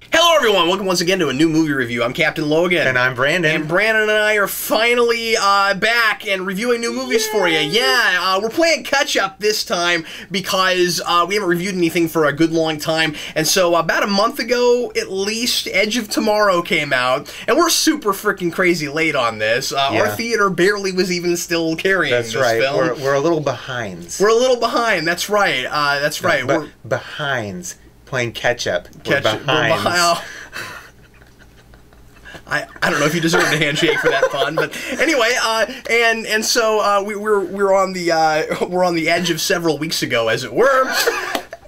Hello everyone, welcome once again to a new movie review. I'm Captain Logan. And I'm Brandon. And Brandon and I are finally back and reviewing new movies for you. Yeah, we're playing catch-up this time because we haven't reviewed anything for a good long time. And so about a month ago, at least, Edge of Tomorrow came out. And we're super freaking crazy late on this. Our theater barely was even still carrying this film. That's right. We're a little behind. We're a little behind, that's right. That's right. We're behinds. Playing catch-up. We're behind. I don't know if you deserved a handshake for that pun, but anyway, and so we're on the edge of several weeks ago, as it were.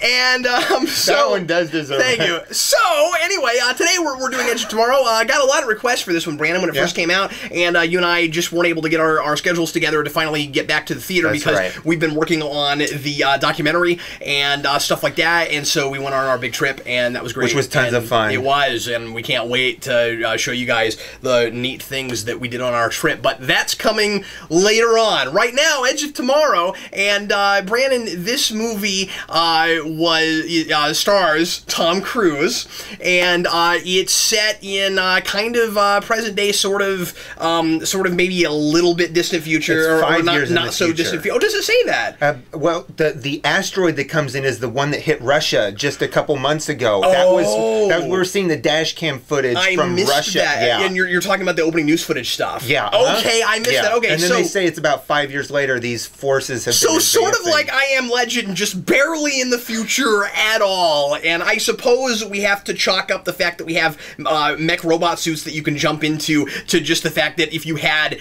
And so that one does deserve. Thank you. So anyway, today we're doing Edge of Tomorrow. I got a lot of requests for this one, Brandon, when it first came out, and you and I just weren't able to get our schedules together to finally get back to the theater because we've been working on the documentary and stuff like that, and so we went on our big trip, and that was great. Which was tons of fun. It was, and we can't wait to show you guys the neat things that we did on our trip. But that's coming later on. Right now, Edge of Tomorrow, and Brandon, this movie stars Tom Cruise, and it's set in kind of present day, sort of maybe a little bit distant future, it's 5 or years not so distant future. Oh, does it say that? Well, the asteroid that comes in is the one that hit Russia just a couple months ago. That was we were seeing the dash cam footage from Russia. That. Yeah, and you're talking about the opening news footage stuff. Yeah. Okay, I missed that. Okay, and then they say it's about 5 years later. These forces have been sort of like I Am Legend, just barely in the future at all. And I suppose we have to chalk up the fact that we have mech robot suits that you can jump into to just the fact that if you had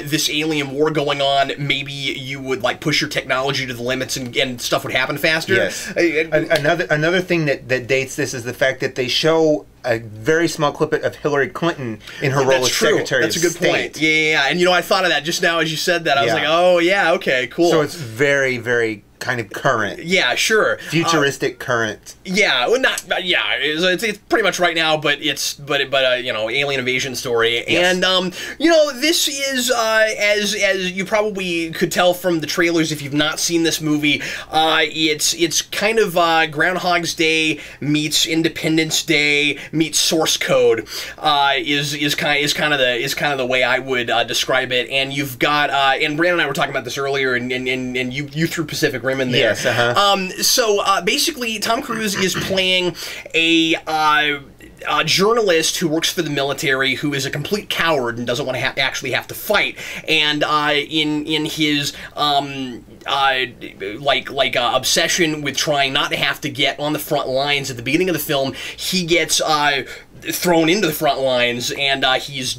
this alien war going on, maybe you would like push your technology to the limits and stuff would happen faster. Yes. Another thing that dates this is the fact that they show a very small clip of Hillary Clinton in her role as Secretary of State. That's a good point. Yeah. And you know, I thought of that just now as you said that. I was like, oh yeah, okay, cool. So it's very, very kind of current. Yeah, sure. Futuristic current. Yeah, well, it's pretty much right now, but it's you know, alien invasion story. Yes. And you know, this is as you probably could tell from the trailers if you've not seen this movie, it's kind of Groundhog's Day meets Independence Day meets Source Code is kind of the way I would describe it. And you've got and Brandon and I were talking about this earlier, and you threw Pacific Rim in there. Yes. So basically, Tom Cruise is playing a journalist who works for the military who is a complete coward and doesn't want to actually have to fight. And in his obsession with trying not to have to get on the front lines at the beginning of the film, he gets thrown into the front lines, and he's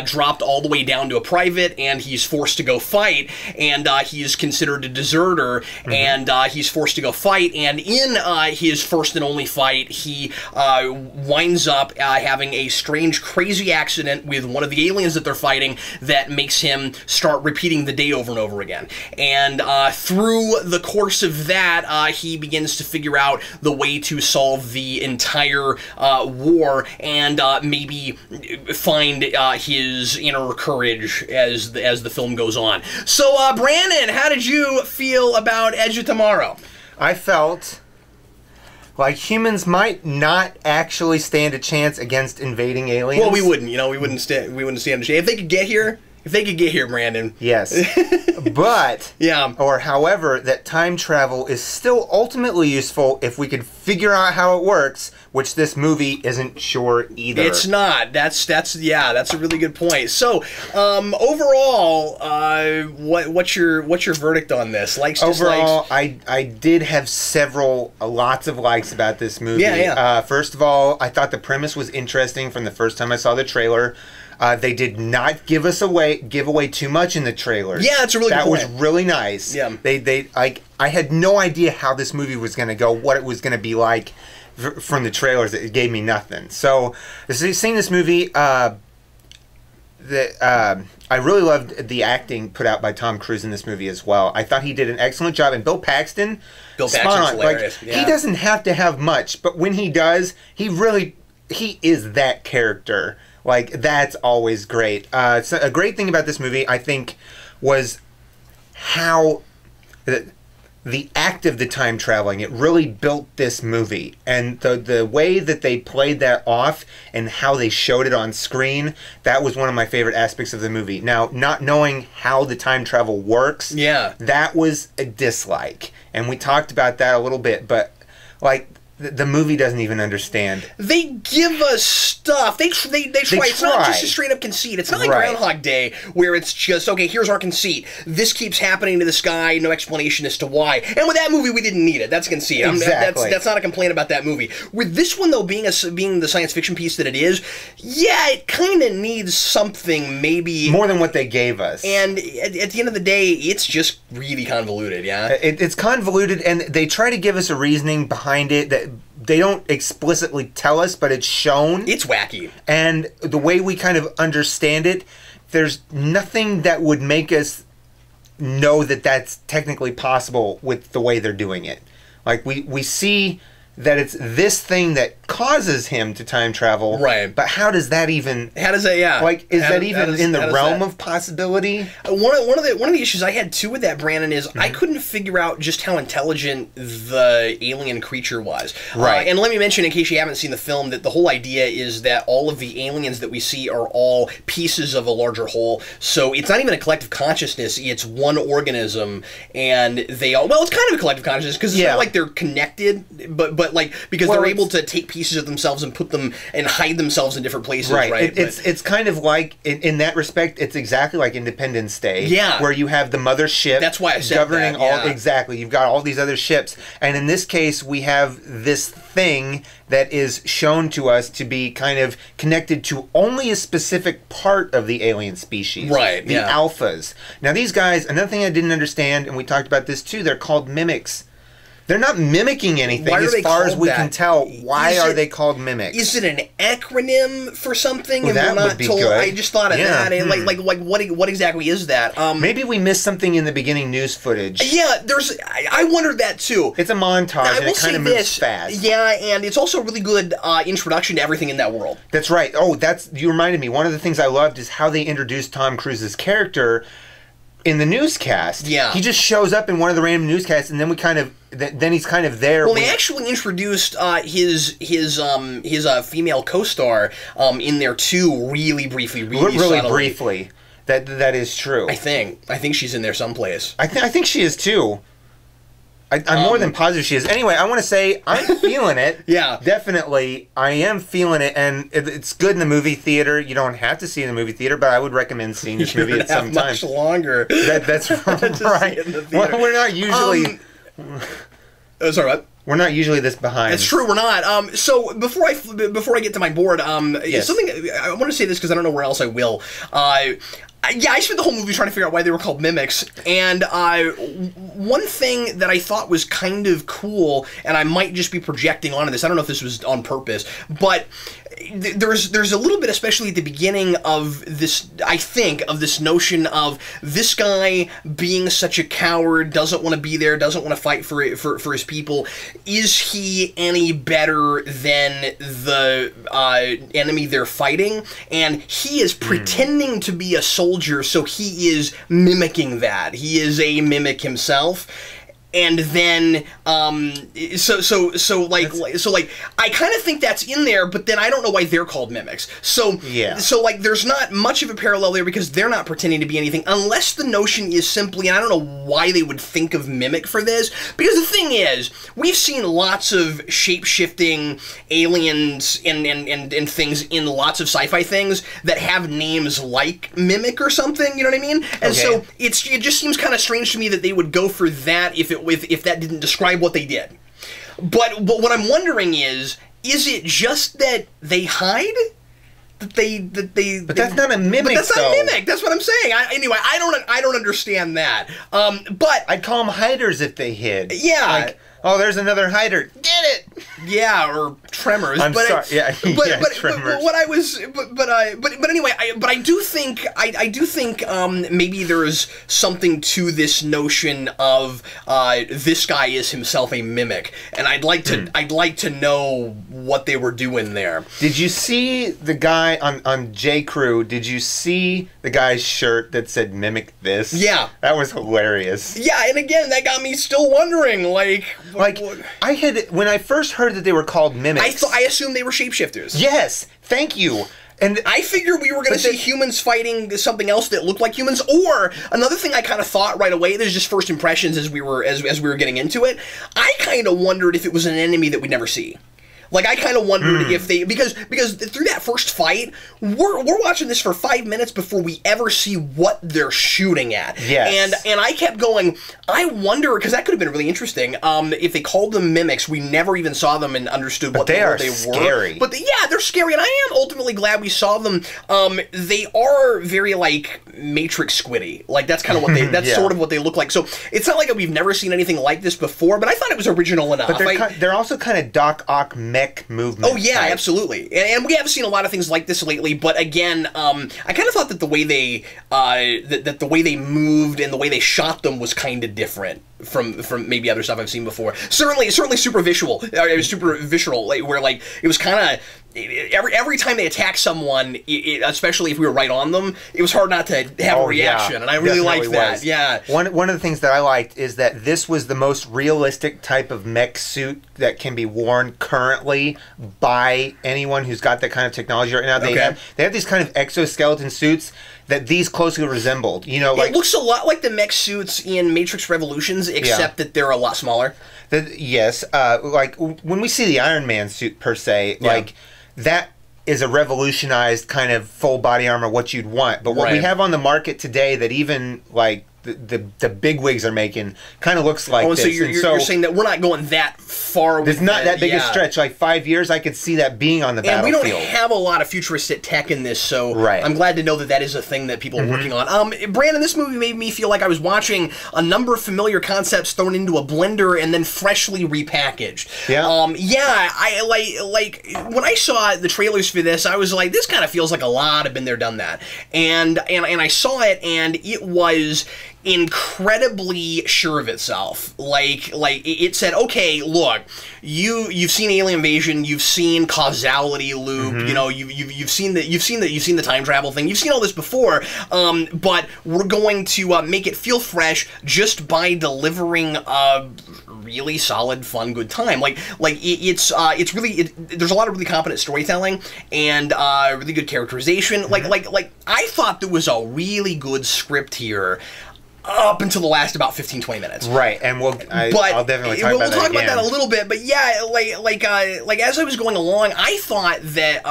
dropped all the way down to a private, and he's forced to go fight, and he is considered a deserter, and he's forced to go fight, and in his first and only fight, he winds up having a strange, crazy accident with one of the aliens that they're fighting that makes him start repeating the day over and over again. And through the course of that, he begins to figure out the way to solve the entire war, and maybe find his inner courage as the film goes on. So, Brandon, how did you feel about Edge of Tomorrow? I felt like humans might not actually stand a chance against invading aliens. Well, we wouldn't. You know, we wouldn't stand a chance. If they could get here. If they could get here, Brandon. Yes. But, or however, that time travel is still ultimately useful if we could figure out how it works, which this movie isn't sure either. It's not. That's a really good point. So, overall, what's your verdict on this? Likes, overall, dislikes? I did have lots of likes about this movie. Yeah. First of all, I thought the premise was interesting from the first time I saw the trailer. They did not give away too much in the trailer. Yeah, that's a really good point. That was really nice. Yeah. I had no idea how this movie was going to go, what it was going to be like from the trailers. It gave me nothing. So, seeing this movie, I really loved the acting put out by Tom Cruise in this movie as well. I thought he did an excellent job, and Bill Paxton's hilarious. Like, he doesn't have to have much, but when he does, he is that character. Like, that's always great. So a great thing about this movie, I think, was how the act of the time traveling, it really built this movie. And the way that they played that off and how they showed it on screen, that was one of my favorite aspects of the movie. Now, not knowing how the time travel works, that was a dislike. And we talked about that a little bit, but like, the movie doesn't even understand. They give us stuff. They try. It's not just a straight up conceit. It's not like Groundhog Day, where it's just, okay, here's our conceit. This keeps happening to this guy, no explanation as to why. And with that movie, we didn't need it. That's a conceit. Exactly. That's not a complaint about that movie. With this one, though, being the science fiction piece that it is, yeah, it kind of needs something, maybe more than what they gave us. And at the end of the day, it's just really convoluted, yeah? It's convoluted, and they try to give us a reasoning behind it that they don't explicitly tell us, but it's shown. It's wacky. And the way we kind of understand it, there's nothing that would make us know that that's technically possible with the way they're doing it. Like, we see that it's this thing that causes him to time travel. Right. But how does that even... How does that, yeah. Like, is that even in the realm of possibility? One of the issues I had, too, with that, Brandon, is I couldn't figure out just how intelligent the alien creature was. Right. And let me mention, in case you haven't seen the film, that the whole idea is that all of the aliens that we see are all pieces of a larger whole. So it's not even a collective consciousness, it's one organism, and they all... Well, it's kind of a collective consciousness, because it's not like they're connected, but like, because they're able to take pieces of themselves and put them and hide themselves in different places, right? It's kind of like, in that respect, it's exactly like Independence Day, where you have the mothership. That's why I said governing that, all. Exactly, you've got all these other ships, and in this case, we have this thing that is shown to us to be kind of connected to only a specific part of the alien species, right? The alphas. Now, these guys. Another thing I didn't understand, and we talked about this too. They're called mimics. They're not mimicking anything, as far as we can tell. Why are they called mimics? Is it an acronym for something? Well, that would be good. I just thought of that. And like what exactly is that? Maybe we missed something in the beginning news footage. Yeah, I wondered that too. It's a montage, and it kind of moves fast. Yeah, and it's also a really good introduction to everything in that world. That's right. Oh, you reminded me. One of the things I loved is how they introduced Tom Cruise's character in the newscast. Yeah. He just shows up in one of the random newscasts, and then then he's kind of there. Well, they actually introduced his female co-star in there too, really briefly, really subtly. Briefly. That is true. I think she's in there someplace. I think she is too. I'm more than positive she is. Anyway, I want to say I'm feeling it. Yeah. Definitely. I am feeling it, and it's good in the movie theater. You don't have to see it in the movie theater, but I would recommend seeing this movie at some time. Much longer. That's right. Well, we're not usually... sorry, what? We're not usually this behind. It's true, we're not. So before I get to my board, yes. Something I want to say this because I don't know where else I will. I spent the whole movie trying to figure out why they were called mimics, and one thing that I thought was kind of cool, and I might just be projecting onto this, I don't know if this was on purpose, but there's a little bit, especially at the beginning of this, I think, of this notion of this guy being such a coward, doesn't want to be there, doesn't want to fight for his people. Is he any better than the enemy they're fighting? And he is pretending to be a soldier, so he is mimicking that. He is a mimic himself. And then, so I kind of think that's in there, but then I don't know why they're called mimics. So, like, there's not much of a parallel there because they're not pretending to be anything, unless the notion is simply, and I don't know why they would think of mimic for this, because the thing is, we've seen lots of shape-shifting aliens and things in lots of sci-fi things that have names like mimic or something, you know what I mean? And so, it just seems kind of strange to me that they would go for that if that didn't describe what they did. But what I'm wondering is it just that they hide? But that's not a mimic. But that's not a mimic. That's what I'm saying. Anyway, I don't understand that. But I'd call them hiders if they hid. Yeah. Oh, there's another hider. Get it? Yeah, or Tremors. I'm sorry. But Tremors. What I was, but anyway, I do think maybe there is something to this notion of this guy is himself a mimic, and I'd like to know what they were doing there. Did you see the guy on J. Crew? Did you see the guy's shirt that said "Mimic this"? Yeah, that was hilarious. Yeah, and again, that got me still wondering, I had when I first heard that they were called mimics. I assumed they were shapeshifters. Yes, thank you. And I figured we were going to see humans fighting something else that looked like humans. Or another thing I kind of thought right away. There's just first impressions as we were getting into it. I kind of wondered if it was an enemy that we'd never see. Like, I kind of wondered if they... Because through that first fight, we're watching this for 5 minutes before we ever see what they're shooting at. Yes. And I kept going, I wonder... Because that could have been really interesting. If they called them mimics, we never even saw them and understood what they were. Scary. But yeah, they're scary. And I am ultimately glad we saw them. They are very, like, Matrix squiddy. Like, that's kind of what they... That's sort of what they look like. So it's not like we've never seen anything like this before, but I thought it was original enough. But they're also kind of Doc Ock mech movement. Oh yeah, type. Absolutely, and we have seen a lot of things like this lately. But again, I kind of thought that the way they that the way they moved and the way they shot them was kind of different from maybe other stuff I've seen before. Certainly super visual. It was super visceral, where like it was kind of. Every time they attack someone, especially if we were right on them, it was hard not to have a reaction, and I really liked that. Was. Yeah. One of the things that I liked is that this was the most realistic type of mech suit that can be worn currently by anyone who's got that kind of technology right now. They have these kind of exoskeleton suits that these closely resembled. You know, like it looks a lot like the mech suits in Matrix Revolutions, except that they're a lot smaller. Yes, like when we see the Iron Man suit per se, like. That is a revolutionized kind of full body armor, what you'd want. But what we have on the market today that even like the bigwigs are making kind of looks like this. So you're saying that we're not going that far. There's not that big a stretch. Like 5 years, I could see that being on the battlefield. And we don't have a lot of futuristic tech in this, so right. I'm glad to know that that is a thing that people are working on. Brandon, this movie made me feel like I was watching a number of familiar concepts thrown into a blender and then freshly repackaged. Yeah. I like when I saw the trailers for this, I was like, this kind of feels like a lot of been there, done that. And I saw it, and it was incredibly sure of itself. Like it said, okay, look, you've seen Alien Invasion, you've seen causality loop, you know, you've seen the time travel thing, you've seen all this before, but we're going to make it feel fresh just by delivering a really solid, fun, good time. Like it's really there's a lot of really competent storytelling and really good characterization. Like I thought there was a really good script here up until the last about 15-20 minutes. Right, and I'll definitely talk about that talk about that a little bit, but yeah, like as I was going along, I thought that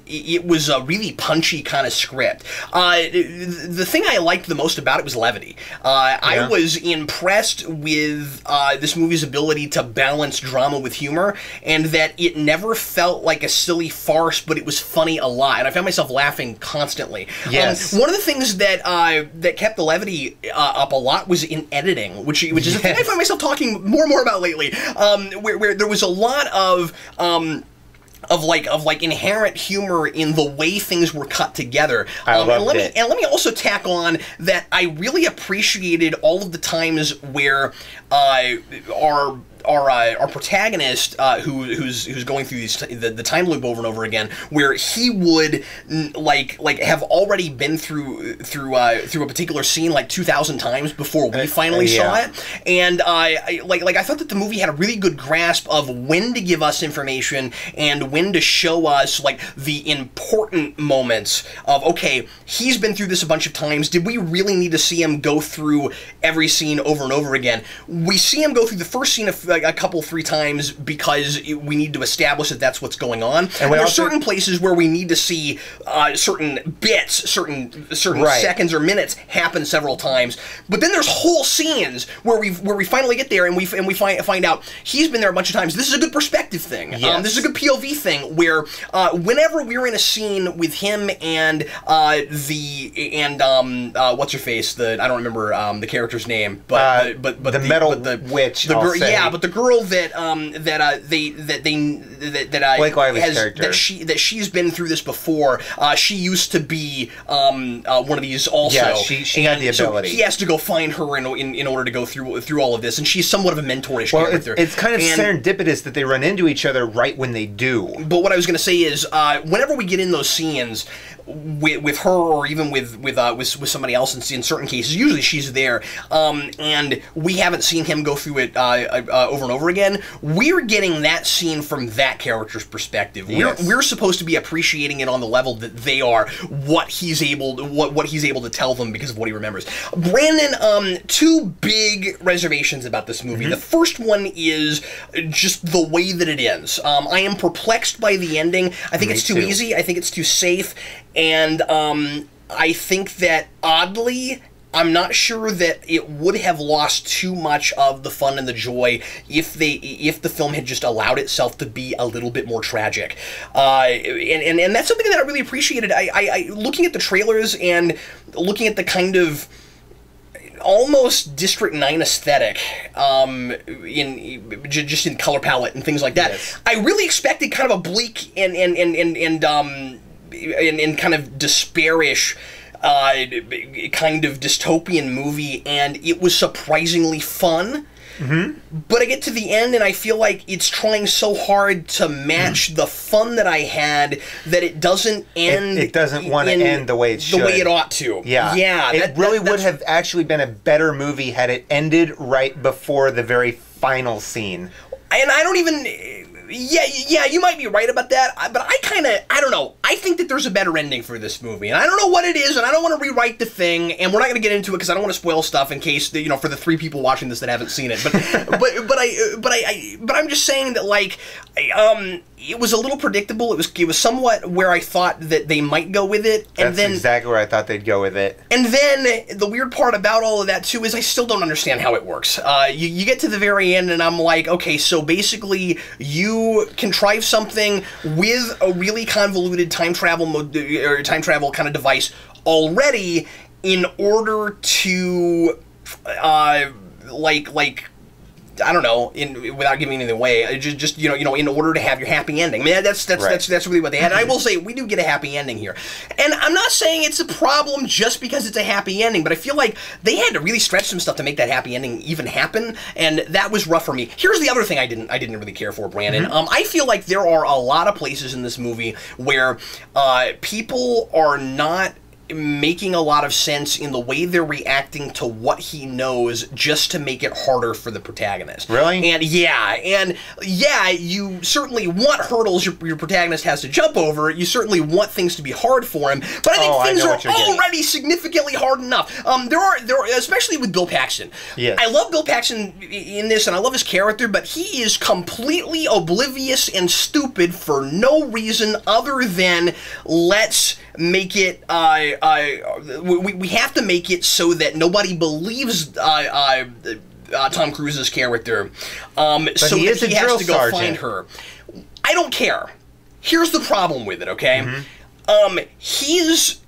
it was a really punchy kind of script. The thing I liked the most about it was levity. I was impressed with this movie's ability to balance drama with humor, and that it never felt like a silly farce, but it was funny a lot, and I found myself laughing constantly. Yes. One of the things that that kept the levity up a lot was in editing, which is a thing I find myself talking more and more about lately, where there was a lot of inherent humor in the way things were cut together. I loved it. And let me also tack on that I really appreciated all of the times where our protagonist, who's going through the time loop over and over again, where he would like have already been through a particular scene like 2,000 times before we finally saw it, and I thought that the movie had a really good grasp of when to give us information and when to show us like the important moments of, okay, he's been through this a bunch of times. Did we really need to see him go through every scene over and over again? We see him go through the first scene a couple, 3 times because we need to establish that that's what's going on. And there are certain places where we need to see certain bits, certain seconds or minutes happen several times. But then there's whole scenes where we finally get there and we find out he's been there a bunch of times. This is a good perspective thing. Yes. This is a good POV thing where whenever we're in a scene with him and what's her face? I don't remember the character's name, but the metal witch. but but the girl that Blake Lively's character, that she's been through this before. She used to be one of these also. Yeah, she had the ability. So he has to go find her in order to go through all of this, and she's somewhat of a mentorish character. It's kind of serendipitous that they run into each other right when they do. But what I was going to say is, whenever we get in those scenes with her, or even with somebody else in certain cases, usually she's there, and we haven't seen him go through it over and over again. We're getting that scene from that character's perspective. Yes. We're supposed to be appreciating it on the level that they are, what he's able to tell them because of what he remembers. Brandon, two big reservations about this movie. The first one is just the way that it ends. I am perplexed by the ending. I think it's too easy. I think it's too safe. And I think that, oddly, I'm not sure that it would have lost too much of the fun and the joy if the film had just allowed itself to be a little bit more tragic. And that's something that I really appreciated. I looking at the trailers and looking at the kind of almost District 9 aesthetic just in color palette and things like that. Yes. I really expected kind of a bleak and kind of despairish kind of dystopian movie, and it was surprisingly fun. But I get to the end and I feel like it's trying so hard to match the fun that I had that it doesn't end. It doesn't want to end the way it should. The way it ought to. Yeah. Yeah. It really would have actually been a better movie had it ended right before the very final scene. And I don't even... Yeah, you might be right about that, but I don't know. I think that there's a better ending for this movie, and I don't know what it is, and I don't want to rewrite the thing, and we're not going to get into it because I don't want to spoil stuff in case, for the 3 people watching this that haven't seen it. But I'm just saying that, like, it was a little predictable. It was somewhat where I thought that they might go with it, and That's exactly where I thought they'd go with it. And then the weird part about all of that too is I still don't understand how it works. You get to the very end, and I'm like, okay, so basically you contrive something with a really convoluted time travel kind of device already in order to I don't know, without giving anything away, just in order to have your happy ending. I mean, that's really what they had. And I will say, we do get a happy ending here. And I'm not saying it's a problem just because it's a happy ending, but I feel like they had to really stretch some stuff to make that happy ending even happen, and that was rough for me. Here's the other thing I didn't really care for, Brandon. I feel like there are a lot of places in this movie where people are not making a lot of sense in the way they're reacting to what he knows just to make it harder for the protagonist. Really? And yeah, you certainly want hurdles your protagonist has to jump over. You certainly want things to be hard for him. But I think things are already significantly hard enough. There are especially with Bill Paxton. Yes. I love Bill Paxton in this, and I love his character, but he is completely oblivious and stupid for no reason other than let's make it we have to make it so that nobody believes Tom Cruise's character, so that he has to go find her. I don't care. Here's the problem with it, okay? He is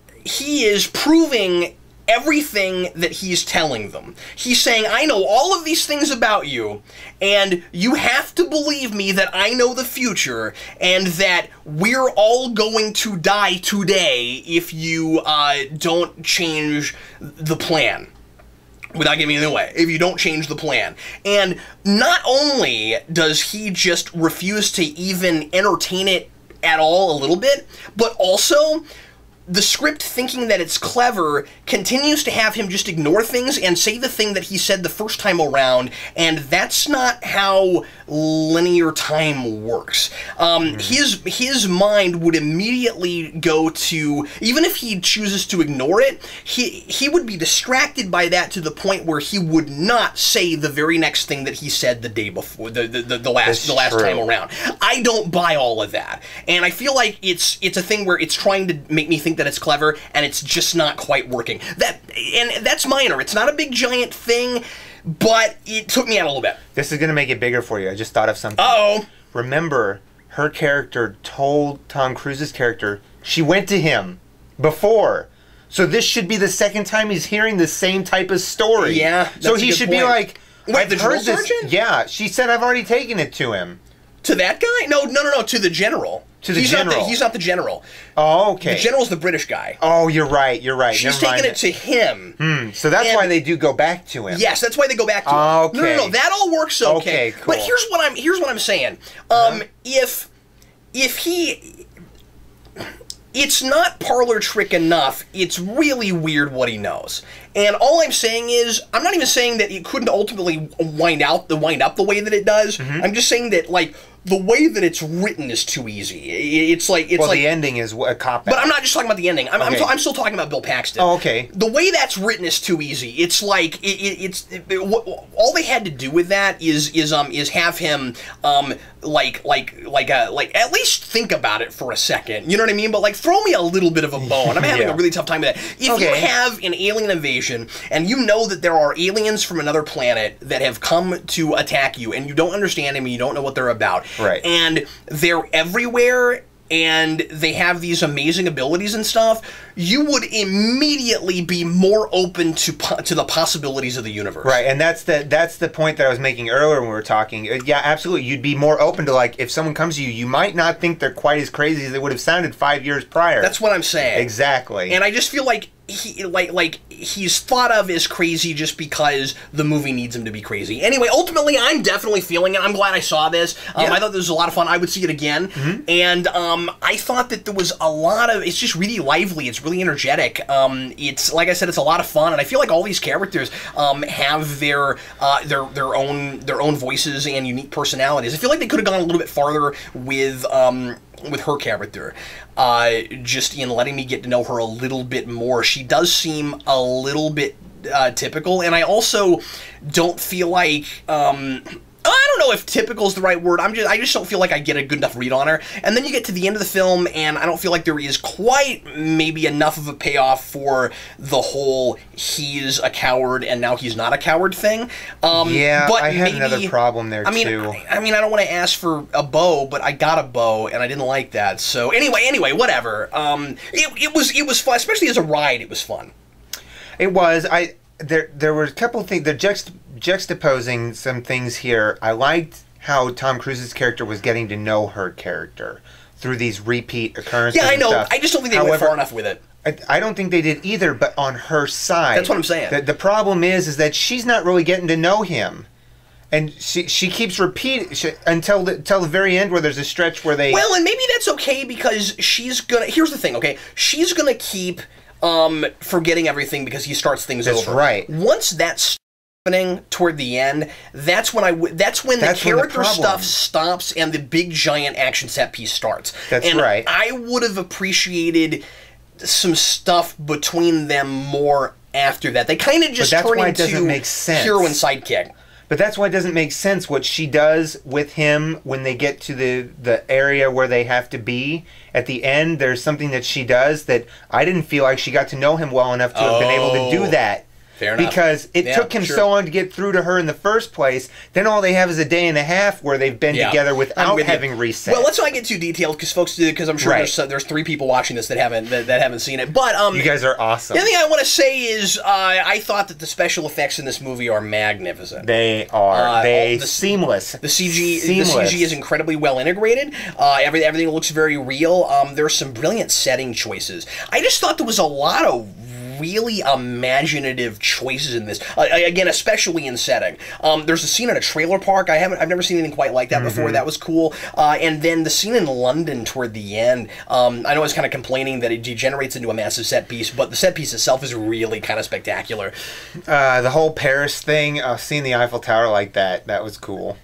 proving everything that he's telling them. He's saying, I know all of these things about you, and you have to believe me that I know the future, and that we're all going to die today if you don't change the plan. Without giving it away, if you don't change the plan. And not only does he just refuse to even entertain it at all a little bit, but also the script, thinking that it's clever, continues to have him just ignore things and say the thing that he said the first time around, and that's not how linear time works. His mind would immediately go to, even if he chooses to ignore it, he would be distracted by that to the point where he would not say the very next thing that he said the day before, the last time around. I don't buy all of that, and I feel like it's a thing where it's trying to make me think that it's clever, and it's just not quite working. That's minor. It's not a big giant thing, but it took me out a little bit. This is going to make it bigger for you. I just thought of something. Uh-oh. Remember, her character told Tom Cruise's character she went to him before. So this should be the second time he's hearing the same type of story. Yeah, so he should be like, Wait, the drill sergeant? Yeah, she said I've already taken it to him. To that guy? No, to the general. To the general. He's not the general. Oh, okay. The general's the British guy. Oh, you're right. She's taking it to him. So that's why they do go back to him. Yes, that's why they go back to him. Okay. No, that all works okay. Okay, cool. But here's what I'm saying. If he... It's not parlor trick enough. It's really weird what he knows. And all I'm saying is, I'm not even saying that it couldn't ultimately wind up the way that it does. I'm just saying that, like, the way that it's written is too easy. It's like the ending is a cop-out. But I'm not just talking about the ending. I'm still talking about Bill Paxton. Oh, okay. The way that's written is too easy. It's like all they had to do with that is have him at least think about it for a second. You know what I mean? But like throw me a little bit of a bone. I'm having a really tough time with that. If you have an alien invasion and you know that there are aliens from another planet that have come to attack you and you don't understand them and you don't know what they're about. Right. And they're everywhere and they have these amazing abilities and stuff, you would immediately be more open to the possibilities of the universe. Right, and that's the point that I was making earlier when we were talking. Yeah, absolutely. You'd be more open to, like, if someone comes to you, you might not think they're quite as crazy as they would have sounded 5 years prior. That's what I'm saying. Exactly. And I just feel like he's thought of as crazy just because the movie needs him to be crazy. Anyway, ultimately, I'm definitely feeling it. I'm glad I saw this. I thought this was a lot of fun. I would see it again. And I thought that there was a lot of... It's just really lively. It's really energetic. It's, like I said, it's a lot of fun. And I feel like all these characters have their own voices and unique personalities. I feel like they could have gone a little bit farther with her character, just in letting me get to know her a little bit more. She does seem a little bit typical, and I also don't feel like I don't know if typical is the right word. I just don't feel like I get a good enough read on her. And then you get to the end of the film, and I don't feel like there is quite maybe enough of a payoff for the whole he's a coward and now he's not a coward thing. Yeah, but I had another problem there too. I mean, I don't want to ask for a bow, but I got a bow, and I didn't like that. So anyway, whatever. It was fun, especially as a ride. It was fun. It was. There were a couple of things. They're juxtaposing some things here. I liked how Tom Cruise's character was getting to know her character through these repeat occurrences. Yeah, I know. And stuff. I just don't think they went far enough with it. I don't think they did either, but on her side. That's what I'm saying. The problem is that she's not really getting to know him. And she keeps repeating until the very end where there's a stretch where they... Well, and maybe that's okay because she's gonna... Here's the thing, okay? She's gonna keep... forgetting everything because he starts things over. That's right. Once that's happening toward the end, that's when the character stuff stops and the big giant action set piece starts. That's right. I would have appreciated some stuff between them more after that. They kind of just turn into hero and sidekick. But that's why it doesn't make sense what she does with him when they get to the area where they have to be. At the end, there's something that she does that I didn't feel like she got to know him well enough to have been able to do that. Fair enough. Because it took him so long to get through to her in the first place. Then all they have is a day and a half where they've been together without having reset. Well, let's not get too detailed because I'm sure there's 3 people watching this that haven't seen it. But you guys are awesome. The other thing I want to say is I thought that the special effects in this movie are magnificent. They are. Seamless. The CG is incredibly well integrated. Everything looks very real. There's some brilliant setting choices. I just thought there was a lot of really imaginative choices in this. Again, especially in setting. There's a scene at a trailer park. I've never seen anything quite like that before. That was cool. And then the scene in London toward the end. I know I was kind of complaining that it degenerates into a massive set piece, but the set piece itself is really kind of spectacular. The whole Paris thing, seeing the Eiffel Tower like that was cool.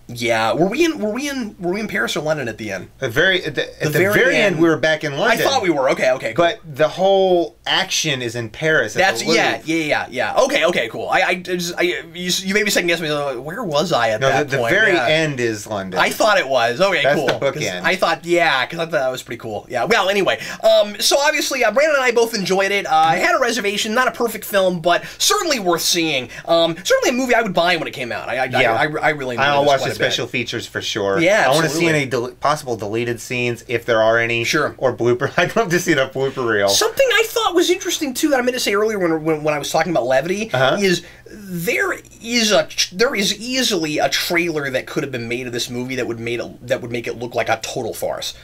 Yeah, were we in Paris or London at the end? At the very end, we were back in London. I thought we were. Okay, cool. But the whole action is in Paris. Yeah. Okay, cool. You maybe second guess me. Where was I at that point? The very end is London. I thought it was. Okay, That's cool. That's the bookend. Because I thought that was pretty cool. Yeah. Well, anyway, so obviously, Brandon and I both enjoyed it. I had a reservation. Not a perfect film, but certainly worth seeing. Certainly a movie I would buy when it came out. I really enjoyed it. I'll watch the special features for sure. Yeah, I want to see any possible deleted scenes if there are any. Sure. Or blooper. I'd love to see that blooper reel. Something I thought was interesting too that I meant to say earlier when I was talking about levity is there is easily a trailer that could have been made of this movie that would make it look like a total farce.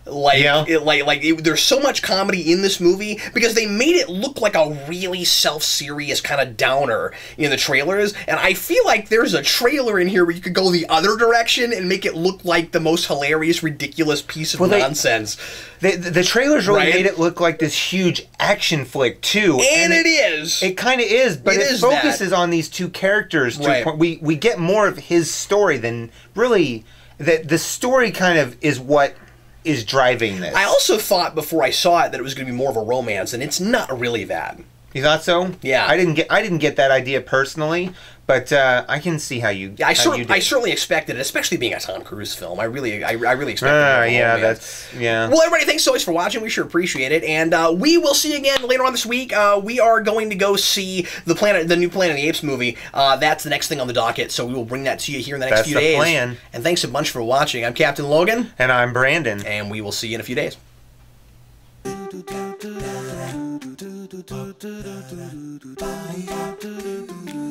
There's so much comedy in this movie because they made it look like a really self-serious kind of downer in the trailers, and I feel like there's a trailer in here where you could go the other direction and make it look like the most hilarious, ridiculous piece of nonsense. The trailers really made it look like this huge action flick too, and it is. It kind of is, but it focuses on these two characters. We get more of his story than really the story kind of is what is driving this. I also thought before I saw it that it was going to be more of a romance, and it's not really that. You thought so? Yeah. I didn't get that idea personally, but I can see how you. Yeah, I certainly expected it, especially being a Tom Cruise film. I really expected it. Yeah, Well, everybody, thanks so much for watching. We sure appreciate it, and we will see you again later on this week. We are going to go see the new Planet of the Apes movie. That's the next thing on the docket, so we will bring that to you here in the next few days. That's the plan. And thanks a bunch for watching. I'm Captain Logan, and I'm Brandon, and we will see you in a few days. Do do do do do do do do do do do do do do do.